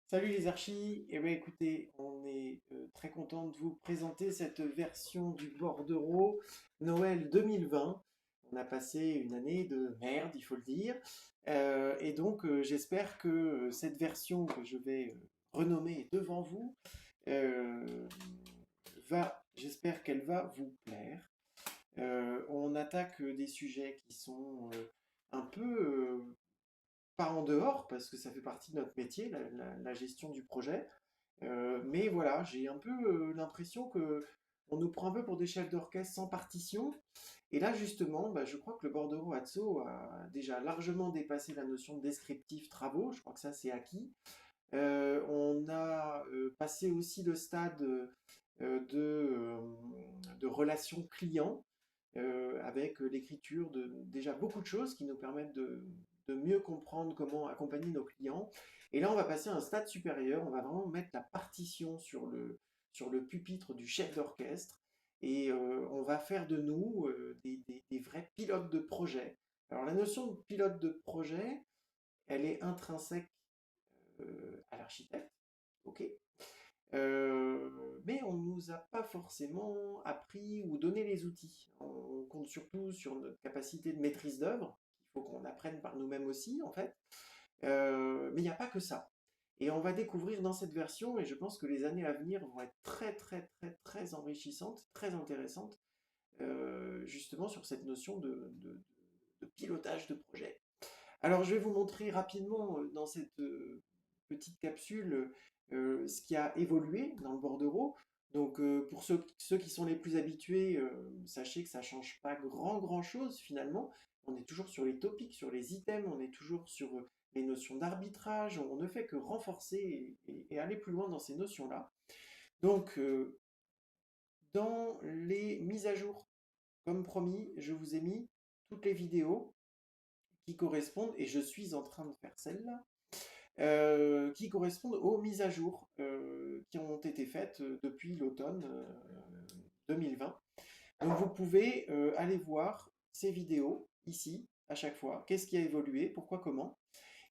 Salut les archis, eh bien écoutez, on est très content de vous présenter cette version du bordereau Noël 2020. On a passé une année de merde, il faut le dire. Et donc j'espère que cette version que je vais renommer devant vous euh, j'espère qu'elle va vous plaire. On attaque des sujets qui sont un peu pas en dehors, parce que ça fait partie de notre métier, la gestion du projet. Mais voilà, j'ai un peu l'impression que on nous prend un peu pour des chefs d'orchestre sans partition. Et là, justement, bah, je crois que le bordereau Atso a déjà largement dépassé la notion de descriptif travaux. Je crois que ça, c'est acquis. On a passé aussi le stade de relation client avec l'écriture de déjà beaucoup de choses qui nous permettent de mieux comprendre comment accompagner nos clients. Et là, on va passer à un stade supérieur. On va vraiment mettre la partition sur le pupitre du chef d'orchestre et on va faire de nous des vrais pilotes de projet. Alors, la notion de pilote de projet, elle est intrinsèque à l'architecte, ok. Mais on ne nous a pas forcément appris ou donné les outils. On compte surtout sur notre capacité de maîtrise d'œuvre, qu'il faut qu'on apprenne par nous-mêmes aussi, en fait. Mais il n'y a pas que ça. Et on va découvrir dans cette version, et je pense que les années à venir vont être très très très très enrichissantes, très intéressantes, justement sur cette notion de pilotage de projet. Alors, je vais vous montrer rapidement dans cette petite capsule ce qui a évolué dans le bordereau. Donc, pour ceux qui sont les plus habitués, sachez que ça ne change pas grand-chose finalement. On est toujours sur les topics, sur les items, on est toujours sur les notions d'arbitrage. On ne fait que renforcer et aller plus loin dans ces notions-là. Donc, dans les mises à jour, comme promis, je vous ai mis toutes les vidéos qui correspondent, et je suis en train de faire celle-là, qui correspondent aux mises à jour qui ont été faites depuis l'automne 2020. Donc vous pouvez aller voir ces vidéos ici à chaque fois. Qu'est-ce qui a évolué, pourquoi, comment.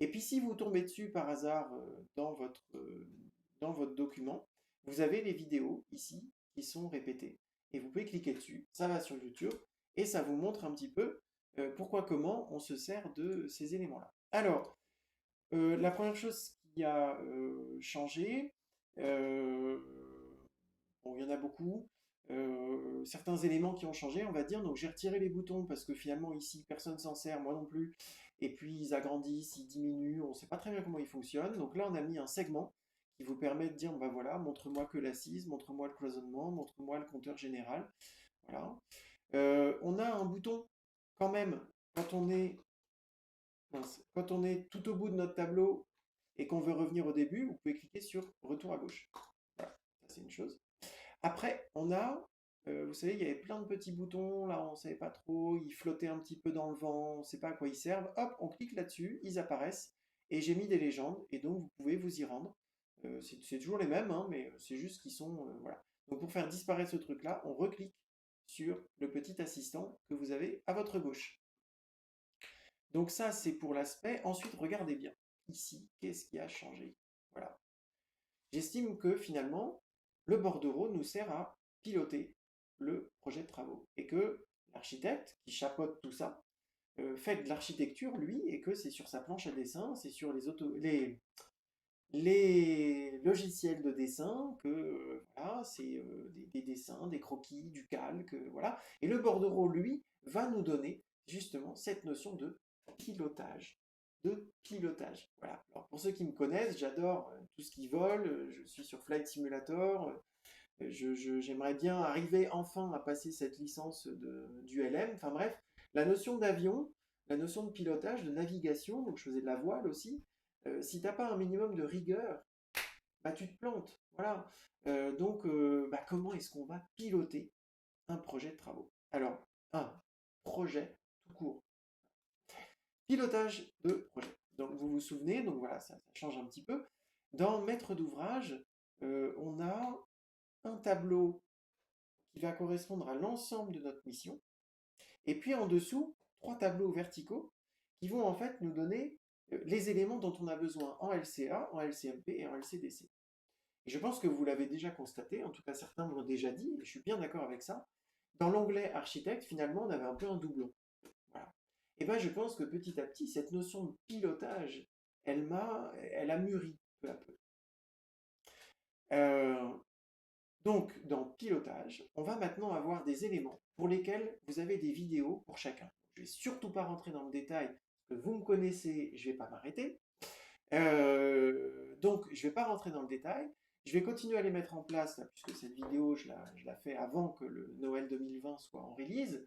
Et puis si vous tombez dessus par hasard dans votre document, vous avez les vidéos ici qui sont répétées. Et vous pouvez cliquer dessus, ça va sur YouTube, et ça vous montre un petit peu pourquoi, comment on se sert de ces éléments-là. Alors, la première chose qui a changé, euh, bon, il y en a beaucoup. Certains éléments qui ont changé, on va dire. Donc j'ai retiré les boutons parce que finalement ici personne s'en sert, moi non plus. Et puis ils agrandissent, ils diminuent, on ne sait pas très bien comment ils fonctionnent. Donc là on a mis un segment qui vous permet de dire, bah voilà, montre-moi que l'assise, montre-moi le cloisonnement, montre-moi le compteur général. Voilà. On a un bouton quand même quand on est quand on est tout au bout de notre tableau et qu'on veut revenir au début, vous pouvez cliquer sur retour à gauche. Voilà, ça c'est une chose. Après, on a, vous savez, il y avait plein de petits boutons, là on ne savait pas trop, ils flottaient un petit peu dans le vent, on ne sait pas à quoi ils servent. Hop, on clique là-dessus, ils apparaissent, et j'ai mis des légendes, et donc vous pouvez vous y rendre. C'est toujours les mêmes, hein, mais c'est juste qu'ils sont, voilà. Donc pour faire disparaître ce truc-là, on reclique sur le petit assistant que vous avez à votre gauche. Donc ça, c'est pour l'aspect. Ensuite, regardez bien. Ici, qu'est-ce qui a changé? Voilà. J'estime que finalement, le bordereau nous sert à piloter le projet de travaux et que l'architecte qui chapeaute tout ça fait de l'architecture, lui, et que c'est sur sa planche à dessin, c'est sur les logiciels de dessin que voilà, c'est des dessins, des croquis, du calque, voilà. Et le bordereau, lui, va nous donner justement cette notion de pilotage. De pilotage. Voilà. Alors pour ceux qui me connaissent, j'adore tout ce qui vole. Je suis sur Flight Simulator. J'aimerais bien arriver enfin à passer cette licence du LM. Enfin bref, la notion d'avion, la notion de pilotage, de navigation, donc je faisais de la voile aussi. Si t'as pas un minimum de rigueur, bah tu te plantes. Voilà. Bah, comment est-ce qu'on va piloter un projet de travaux? Alors, un projet tout court. Pilotage de projet. Donc vous vous souvenez, donc voilà, ça change un petit peu. Dans maître d'ouvrage, on a un tableau qui va correspondre à l'ensemble de notre mission. Et puis en dessous, trois tableaux verticaux qui vont en fait nous donner les éléments dont on a besoin en LCA, en LCMP et en LCDC. Et je pense que vous l'avez déjà constaté, en tout cas certains me l'ont déjà dit, et je suis bien d'accord avec ça. Dans l'onglet architecte, finalement, on avait un peu un doublon. Voilà. Et bien, je pense que petit à petit, cette notion de pilotage, elle a mûri peu à peu. Euh, donc, dans pilotage, on va maintenant avoir des éléments pour lesquels vous avez des vidéos pour chacun. Je ne vais surtout pas rentrer dans le détail, parce que vous me connaissez, je ne vais pas m'arrêter. Donc, je ne vais pas rentrer dans le détail. Je vais continuer à les mettre en place, là, puisque cette vidéo, je la fais avant que le Noël 2020 soit en release.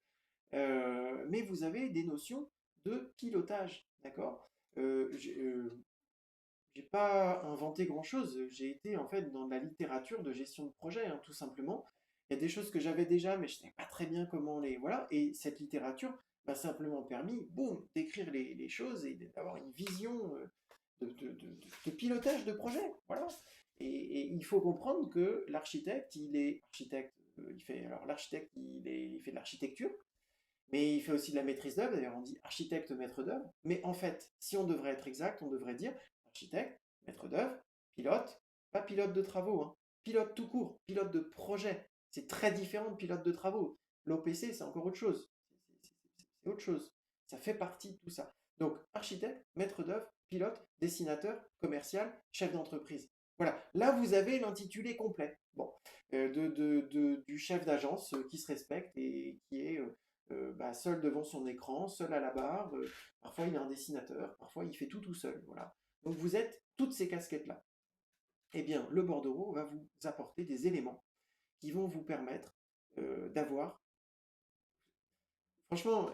Mais vous avez des notions de pilotage, d'accord j'ai pas inventé grand-chose. J'ai été en fait dans la littérature de gestion de projet, hein, tout simplement. Il y a des choses que j'avais déjà, mais je ne savais pas très bien comment les... Voilà, et cette littérature m'a simplement permis, boum, d'écrire les choses et d'avoir une vision de pilotage de projet. Voilà. Et il faut comprendre que l'architecte, il est architecte, il fait, alors l'architecte, il fait de l'architecture, mais il fait aussi de la maîtrise d'œuvre. D'ailleurs, on dit architecte, maître d'œuvre. Mais en fait, si on devrait être exact, on devrait dire architecte, maître d'œuvre, pilote, pas pilote de travaux, hein, pilote tout court, pilote de projet. C'est très différent de pilote de travaux. L'OPC, c'est encore autre chose. C'est autre chose. Ça fait partie de tout ça. Donc, architecte, maître d'œuvre, pilote, dessinateur, commercial, chef d'entreprise. Voilà, là vous avez l'intitulé complet. Bon, du chef d'agence qui se respecte et qui est seul devant son écran, seul à la barre. Parfois il a un dessinateur, parfois il fait tout seul. Voilà. Donc vous êtes toutes ces casquettes-là. Eh bien, le bordereau va vous apporter des éléments qui vont vous permettre d'avoir, franchement,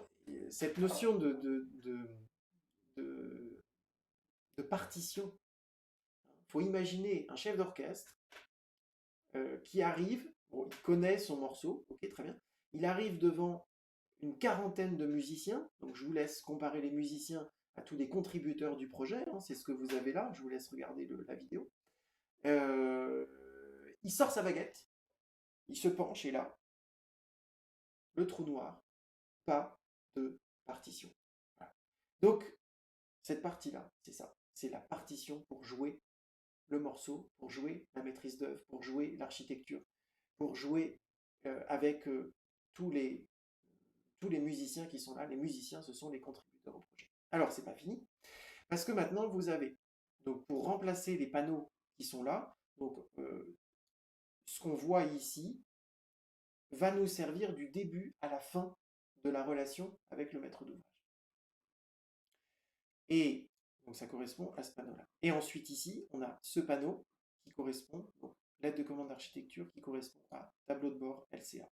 cette notion de, de partition. Il faut imaginer un chef d'orchestre qui arrive, bon, il connaît son morceau, ok, très bien, il arrive devant une quarantaine de musiciens, donc je vous laisse comparer les musiciens à tous les contributeurs du projet, hein, c'est ce que vous avez là, je vous laisse regarder la vidéo. Il sort sa baguette, il se penche et là, le trou noir, pas de partition. Voilà. Donc, cette partie-là, c'est ça, c'est la partition pour jouer le morceau, pour jouer la maîtrise d'œuvre, pour jouer l'architecture, pour jouer avec tous les musiciens qui sont là. Les musiciens, ce sont les contributeurs au projet. Alors, c'est pas fini, parce que maintenant, vous avez, donc pour remplacer les panneaux qui sont là, donc ce qu'on voit ici va nous servir du début à la fin de la relation avec le maître d'ouvrage. Et donc ça correspond à ce panneau-là. Et ensuite ici, on a ce panneau qui correspond, donc l'aide de commande d'architecture qui correspond à tableau de bord LCA.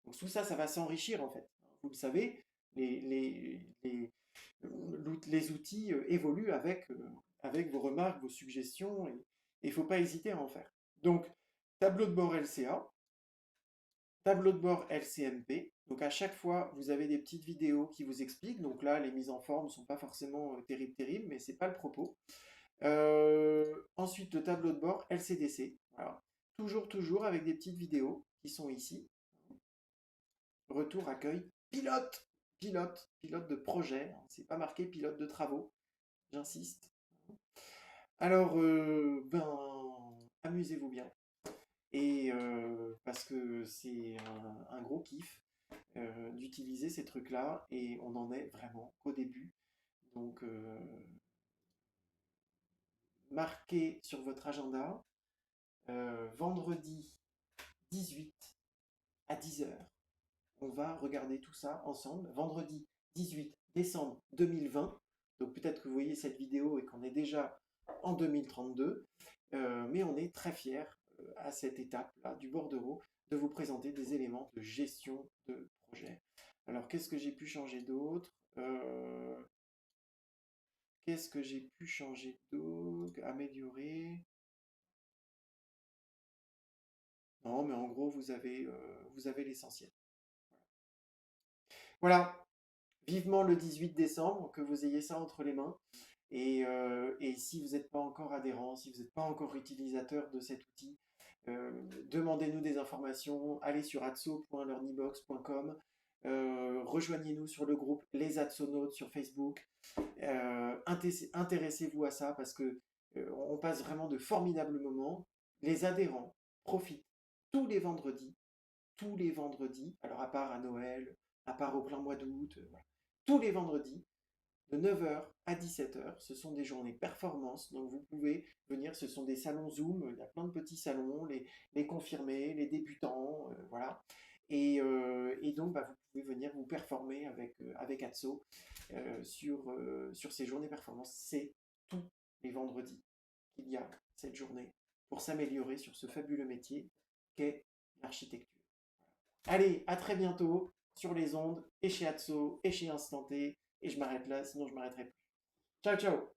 Donc tout ça, ça va s'enrichir en fait. Vous le savez, les outils évoluent avec vos remarques, vos suggestions, et il ne faut pas hésiter à en faire. Donc, tableau de bord LCA, tableau de bord LCMP. Donc à chaque fois, vous avez des petites vidéos qui vous expliquent. Donc là, les mises en forme ne sont pas forcément terribles, mais ce n'est pas le propos. Ensuite, le tableau de bord LCDC. Voilà. Toujours avec des petites vidéos qui sont ici. Retour, accueil, pilote de projet. C'est pas marqué pilote de travaux, j'insiste. Alors, amusez-vous bien. Et parce que c'est un gros kiff d'utiliser ces trucs-là et on en est vraiment qu'au début. Donc, marquez sur votre agenda vendredi 18 à 10h. On va regarder tout ça ensemble. Vendredi 18 décembre 2020. Donc peut-être que vous voyez cette vidéo et qu'on est déjà en 2032. Mais on est très fiers à cette étape-là du bordereau de vous présenter des éléments de gestion de projet. Alors qu'est-ce que j'ai pu changer d'autre Qu'est-ce que j'ai pu changer d'autre Améliorer Non, mais en gros, vous avez l'essentiel. Voilà, vivement le 18 décembre, que vous ayez ça entre les mains. Et si vous n'êtes pas encore adhérent, si vous n'êtes pas encore utilisateur de cet outil, demandez-nous des informations, allez sur atso.learnybox.com, Rejoignez-nous sur le groupe Les Atsonautes sur Facebook. Intéressez-vous à ça parce que on passe vraiment de formidables moments. Les adhérents profitent tous les vendredis, alors à part à Noël, à part au plein mois d'août, voilà. Tous les vendredis, de 9h à 17h, ce sont des journées performance, donc vous pouvez venir, ce sont des salons Zoom, il y a plein de petits salons, les confirmés, les débutants, voilà. Et donc, bah, vous pouvez venir vous performer avec Atso sur ces journées performance. C'est tous les vendredis qu'il y a cette journée pour s'améliorer sur ce fabuleux métier qu'est l'architecture. Allez, à très bientôt sur les ondes, et chez Atso, et chez Instant T, et je m'arrête là, sinon je m'arrêterai plus. Ciao, ciao!